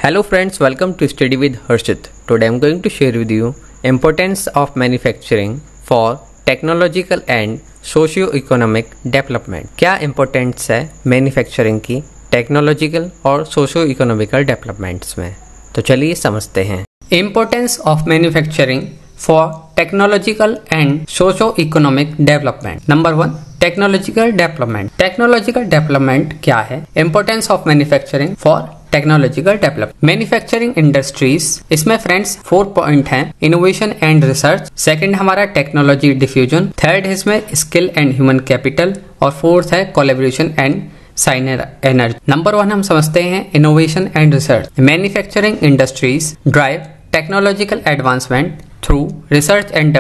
Hello friends, welcome to Study with Harshit. Today I am going to share with you importance of manufacturing for technological and socio-economic development. क्या importance है manufacturing की technological और socio-economical developments में? तो चलिए समझते हैं. Importance of manufacturing for technological and socio-economic development. Number 1, technological development. Technological development क्या है? Importance of manufacturing for technological develop manufacturing industries. इसमें फ्रेंड्स 4 पॉइंट हैं. इनोवेशन एंड रिसर्च, सेकंड हमारा टेक्नोलॉजी डिफ्यूजन, थर्ड है इसमें स्किल एंड ह्यूमन कैपिटल और fourth है collaboration and signer energy. Number 1 हम समझते हैं innovation and research. Manufacturing industries drive technological advancement through research and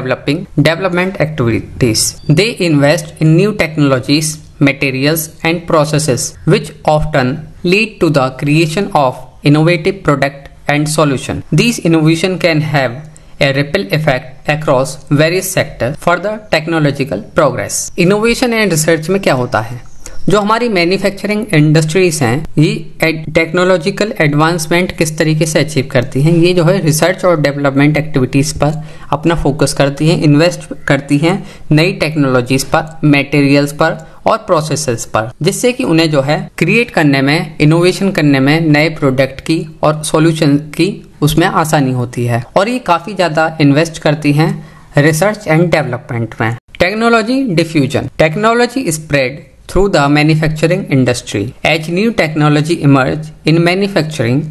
development activities. They invest in new technologies, materials and processes which often lead to the creation of innovative product and solution. These innovation can have a ripple effect across various sectors for the technological progress. Innovation and research में क्या होता है? जो हमारी manufacturing industries हैं ये technological advancement किस तरीके से अचीव करती हैं, ये जो है रिसर्च और डेवलपमेंट एक्टिविटीज़ पर अपना फोकस करती हैं, इन्वेस्ट करती हैं नई टेक्नोलॉजीज पर, मटेरियल्स पर और प्रोसेसेस पर, जिससे कि उन्हें जो है क्रिएट करने में, इनोवेशन करने में, नए प्रोडक्ट की और सॉल्यूशन की उसमें आसानी होती है और ये काफ़ी ज़्यादा इन्वेस्ट करती हैं रिसर्च एंड डेवलपमेंट में. Technology diffusion. Technology spread through the manufacturing industry. As new technology emerge in manufacturing,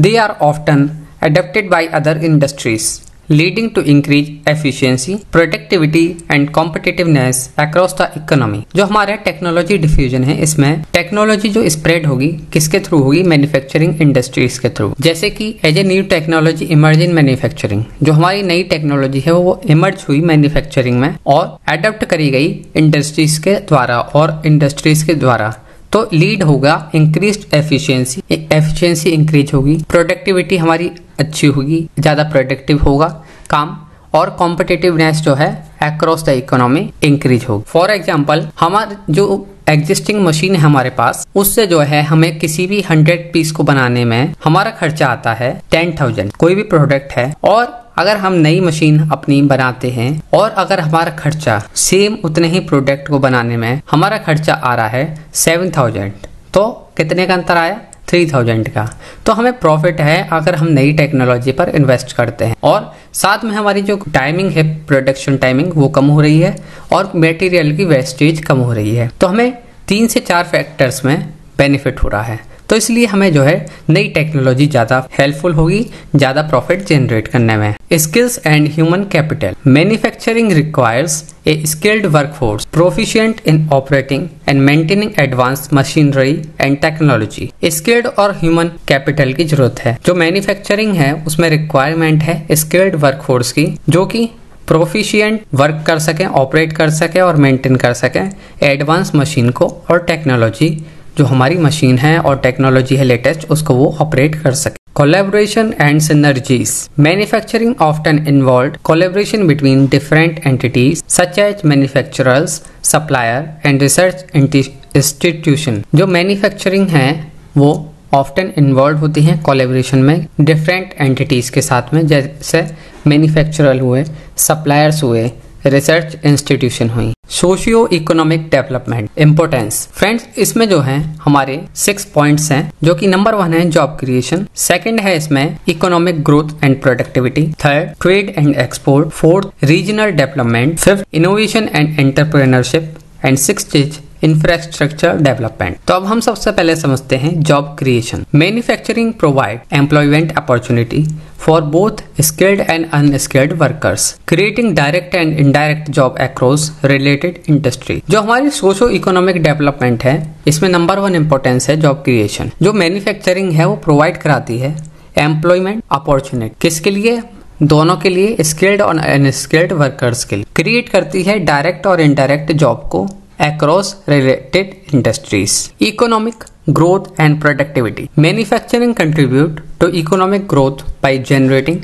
they are often adopted by other industries, leading to increased efficiency, productivity and competitiveness across the economy. जो हमारा technology diffusion है, इसमें technology जो spread होगी किसके through होगी? Manufacturing industries के through. जैसे कि as a new technology emerge in manufacturing, जो हमारी नई टेक्नोलॉजी है वो इमर्ज हुई मैन्युफैक्चरिंग में और अडॉप्ट करी गई इंडस्ट्रीज के द्वारा और इंडस्ट्रीज के द्वारा, तो लीड होगा इंक्रीज्ड एफिशिएंसी. एफिशिएंसी इंक्रीज होगी, प्रोडक्टिविटी हमारी अच्छी होगी, ज़्यादा प्रोडक्टिव होगा काम और कॉम्पिटिटिवनेस जो है अक्रॉस द इकोनॉमी इंक्रीज होगी. फॉर एग्जांपल हमारे जो एग्जिस्टिंग मशीन है हमारे पास, उससे जो है हमें किसी भी 100 पीस को बनाने में हमारा खर्चा आता है 10,000. कोई भी प्रोडक्ट है और अगर हम नई मशीन अपनी बनाते हैं और अगर हमारा खर्चा सेम उतने ही प्रोडक्ट को बनाने में हमारा खर्चा आ रहा है 7,000, तो कितने का अंतर आया? 3,000 का. तो हमें प्रॉफिट है अगर हम नई टेक्नोलॉजी पर इन्वेस्ट करते हैं और साथ में हमारी जो टाइमिंग है, प्रोडक्शन टाइमिंग, वो कम हो रही है और मटेरियल की वेस्टेज कम हो रही है. तो हमें 3 से 4 फैक्टर्स में बेनिफिट हो रहा है. तो इसलिए हमें जो है नई टेक्नोलॉजी ज़्यादा हेल्पफुल होगी ज़्यादा प्रॉफिट जनरेट करने में. Skills and human capital. Manufacturing requires a skilled workforce proficient in operating and maintaining advanced machinery and technology. Skilled और ह्यूमन कैपिटल की जरूरत है. जो मैन्युफैक्चरिंग है उसमें रिक्वायरमेंट है स्किल्ड वर्कफोर्स की, जो कि प्रोफिशिएंट वर्क कर सकें, ऑपरेट कर सकें और मेंटेन कर सकें एडवांस मशीन को और टेक्नोलॉजी, जो हमारी मशीन है और टेक्नोलॉजी है लेटेस्ट, उसको वो ऑपरेट कर सके. Collaboration and synergies. Manufacturing often involve collaboration between different entities such as manufacturers, supplier and research institution. जो मैन्युफैक्चरिंग है वो ऑफ्टन इन्वॉल्व होती हैं कोलैबोरेशन में डिफरेंट एंटिटीज के साथ में, जैसे मैन्युफैक्चरर हुए, सप्लायर्स हुए, रिसर्च इंस्टीट्यूशन हुई. Socio economic development importance. Friends इसमें जो है हमारे 6 पॉइंट्स हैं, जो कि नंबर 1 है जॉब क्रिएशन, सेकंड है इसमें economic growth and productivity, third trade and export, fourth regional development, fifth innovation and entrepreneurship and sixth is infrastructure development. तो अब हम सबसे पहले समझते हैं job creation. Manufacturing provide employment opportunity for both skilled and unskilled workers, creating direct and indirect job across related industry. जो हमारी socio economic development है इसमें नंबर 1 इंपॉर्टेंस है जॉब क्रिएशन. जो मैन्युफैक्चरिंग है वो प्रोवाइड कराती है एम्प्लॉयमेंट अपॉर्चुनिटी. किसके लिए? दोनों के लिए, स्किल्ड और अनस्किल्ड वर्कर्स के लिए. क्रिएट करती है डायरेक्ट और इनडायरेक्ट जॉब को across related industries. Economic growth and productivity. Manufacturing contribute to economic growth by generating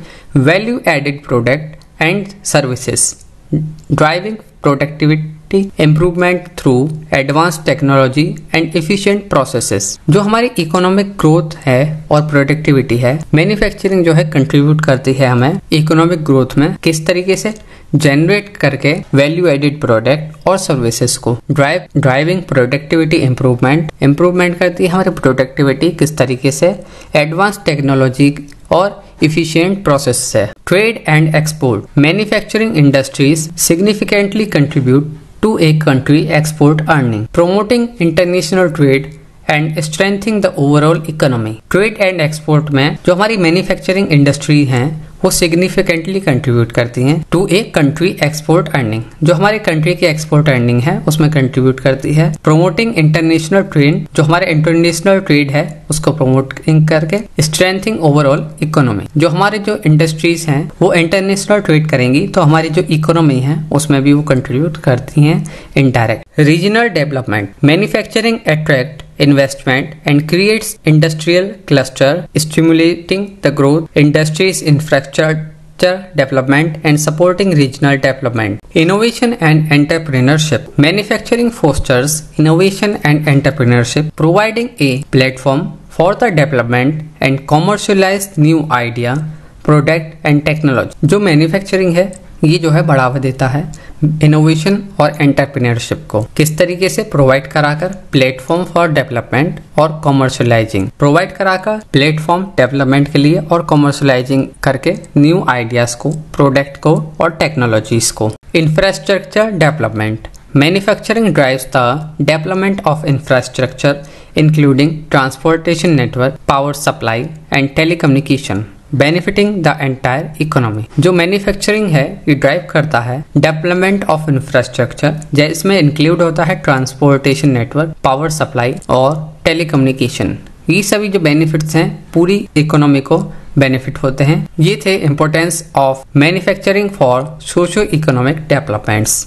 value-added product and services, driving productivity improvement through advance technology and efficient processes. जो हमारी economic growth है और productivity है, manufacturing जो है contribute करती है हमें इकोनॉमिक ग्रोथ में। किस तरीके से? जनरेट करके वैल्यू एडेड प्रोडक्ट और सर्विसेज को। ड्राइविंग प्रोडक्टिविटी इम्प्रूवमेंट करती है हमारी प्रोडक्टिविटी किस तरीके से? एडवांस टेक्नोलॉजी और efficient process है। Trade and export, manufacturing industries significantly contribute to a country export earning, promoting international trade and strengthening the overall economy. Trade and export में जो हमारी मैन्युफैक्चरिंग इंडस्ट्री हैं वो सिग्निफिकेंटली कंट्रीब्यूट करती हैं to a country export earning, जो हमारे country की एक्सपोर्ट अर्निंग है उसमें कंट्रीब्यूट करती है। प्रोमोटिंग इंटरनेशनल ट्रेड, जो हमारे इंटरनेशनल ट्रेड है उसको प्रमोटिंग करके। स्ट्रेंथिंग ओवरऑल इकोनॉमी, जो हमारे जो इंडस्ट्रीज हैं वो इंटरनेशनल ट्रेड करेंगी तो हमारी जो इकोनॉमी है उसमें भी वो कंट्रीब्यूट करती हैं indirect. Regional development, manufacturing attract investment and creates industrial cluster, stimulating the growth, industries infrastructure development and supporting regional development. Innovation and entrepreneurship, manufacturing fosters innovation and entrepreneurship, providing a platform for the development and commercialize new idea, product and technology. जो manufacturing है ये जो है बढ़ावा देता है innovation और entrepreneurship को। किस तरीके से? प्रोवाइड कराकर प्लेटफॉर्म फॉर डेवलपमेंट और कॉमर्शलाइजिंग, प्रोवाइड कराकर प्लेटफॉर्म डेवलपमेंट के लिए और कॉमर्शलाइजिंग करके न्यू आइडियाज को, प्रोडक्ट को और टेक्नोलॉजीज को। Infrastructure development, manufacturing drives the development of infrastructure including transportation network, power supply and telecommunication, benefiting the entire economy. जो मैन्युफैक्चरिंग है ये ड्राइव करता है डेवलपमेंट ऑफ इंफ्रास्ट्रक्चर, जिसमें इंक्लूड होता है ट्रांसपोर्टेशन नेटवर्क, पावर सप्लाई और टेलीकम्युनिकेशन। ये सभी जो बेनिफिट्स हैं पूरी इकोनॉमी को बेनिफिट होते हैं। ये थे importance of manufacturing for socio economic developments.